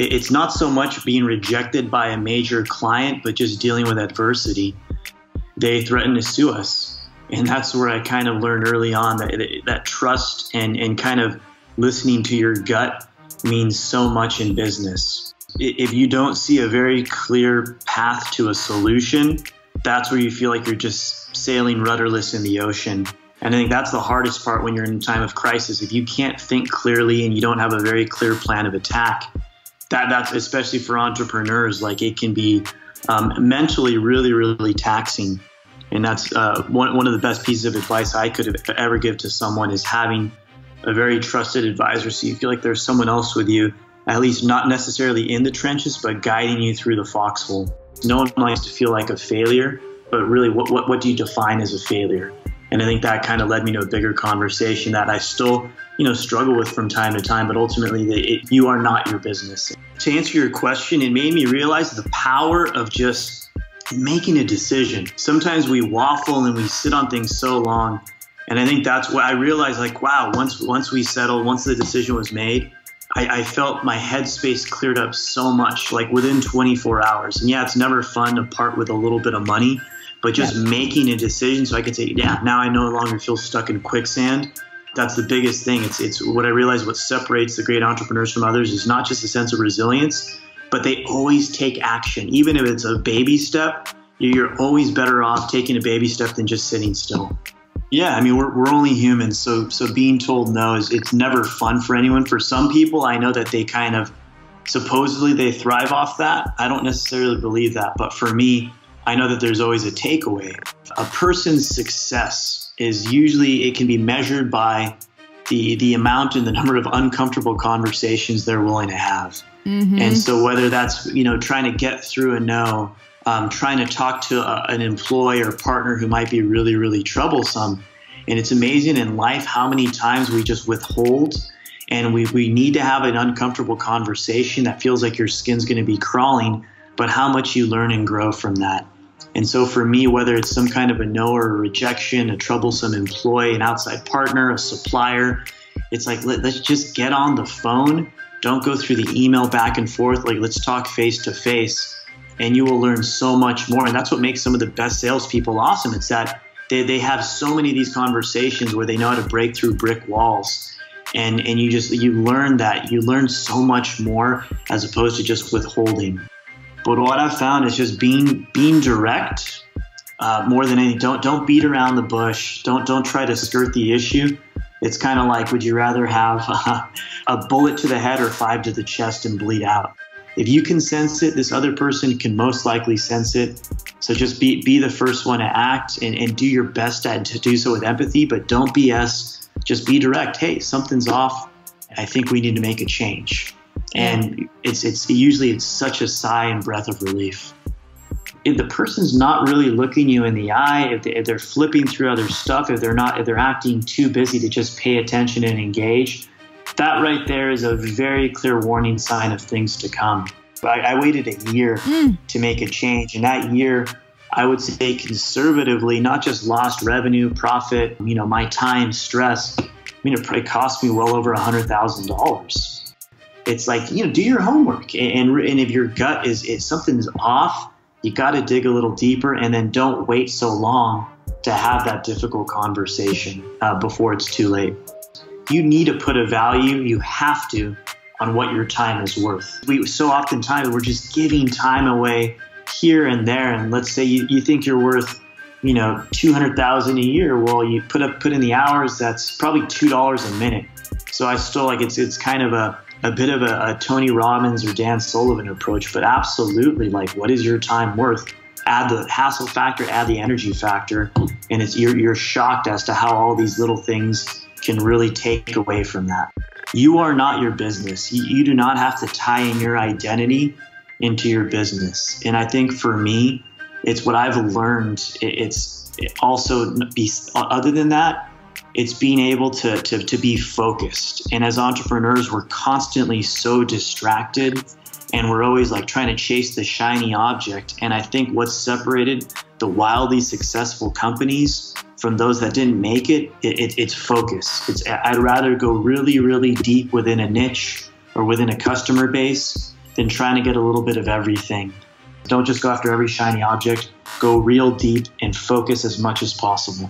It's not so much being rejected by a major client, but just dealing with adversity. They threaten to sue us. And that's where I kind of learned early on that trust and kind of listening to your gut means so much in business. If you don't see a very clear path to a solution, that's where you feel like you're just sailing rudderless in the ocean. And I think that's the hardest part when you're in a time of crisis. If you can't think clearly and you don't have a very clear plan of attack, that's especially for entrepreneurs, like it can be mentally really, really taxing. And that's one of the best pieces of advice I could ever give to someone is having a very trusted advisor, so you feel like there's someone else with you, at least not necessarily in the trenches, but guiding you through the foxhole. No one likes to feel like a failure, but really what do you define as a failure? And I think that kind of led me to a bigger conversation that I still struggle with from time to time, but ultimately you are not your business. To answer your question, it made me realize the power of just making a decision. Sometimes we waffle and we sit on things so long. And I think that's what I realized, like, wow, once we settled, once the decision was made, I felt my headspace cleared up so much, like within 24 hours. And yeah, it's never fun to part with a little bit of money, but just making a decision so I could say, yeah, now I no longer feel stuck in quicksand. That's the biggest thing. It's what I realized what separates the great entrepreneurs from others is not just a sense of resilience, but they always take action. Even if it's a baby step, you're always better off taking a baby step than just sitting still. Yeah, I mean, we're only humans, so being told no it's never fun for anyone. For some people, I know that they kind of, supposedly they thrive off that. I don't necessarily believe that, but for me, I know that there's always a takeaway. A person's success is usually, it can be measured by the amount and the number of uncomfortable conversations they're willing to have. Mm-hmm. And so whether that's, trying to get through a no, trying to talk to an employee or partner who might be really, really troublesome. And it's amazing in life how many times we just withhold and we need to have an uncomfortable conversation that feels like your skin's going to be crawling, but how much you learn and grow from that. And so for me, whether it's some kind of a no or a rejection, a troublesome employee, an outside partner, a supplier, it's like, let's just get on the phone. Don't go through the email back and forth. Like, let's talk face to face. And you will learn so much more. And that's what makes some of the best salespeople awesome. It's that they have so many of these conversations where they know how to break through brick walls. And you learn so much more as opposed to just withholding. But what I've found is just being direct more than anything. Don't beat around the bush. Don't try to skirt the issue. It's kind of like, would you rather have a bullet to the head or 5 to the chest and bleed out? If you can sense it, this other person can most likely sense it. So just be the first one to act and do your best to do so with empathy, but don't BS. Just be direct. Hey, something's off. I think we need to make a change. And it's usually such a sigh and breath of relief. If the person's not really looking you in the eye, if they're flipping through other stuff, if they're acting too busy to just pay attention and engage, that right there is a very clear warning sign of things to come. I waited a year to make a change. And that year, I would say conservatively, not just lost revenue, profit, my time, stress. It probably cost me well over $100,000. It's like, do your homework. And if your gut is something's off, you got to dig a little deeper and then don't wait so long to have that difficult conversation before it's too late. You need to put a value, you have to, on what your time is worth. So oftentimes we're just giving time away here and there. And let's say you think you're worth, $200,000 a year. Well, you put in the hours, that's probably $2 a minute. So I still like it's kind of a bit of a Tony Robbins or Dan Sullivan approach, but absolutely, like, what is your time worth? Add the hassle factor, add the energy factor, and you're shocked as to how all these little things can really take away from that. You are not your business. You do not have to tie in your identity into your business. And I think for me, it's what I've learned. It's also, other than that, it's being able to be focused. And as entrepreneurs, we're constantly so distracted and we're always like trying to chase the shiny object. And I think what's separated the wildly successful companies from those that didn't make it, it's focus. I'd rather go really, really deep within a niche or within a customer base than trying to get a little bit of everything. Don't just go after every shiny object. Go real deep and focus as much as possible.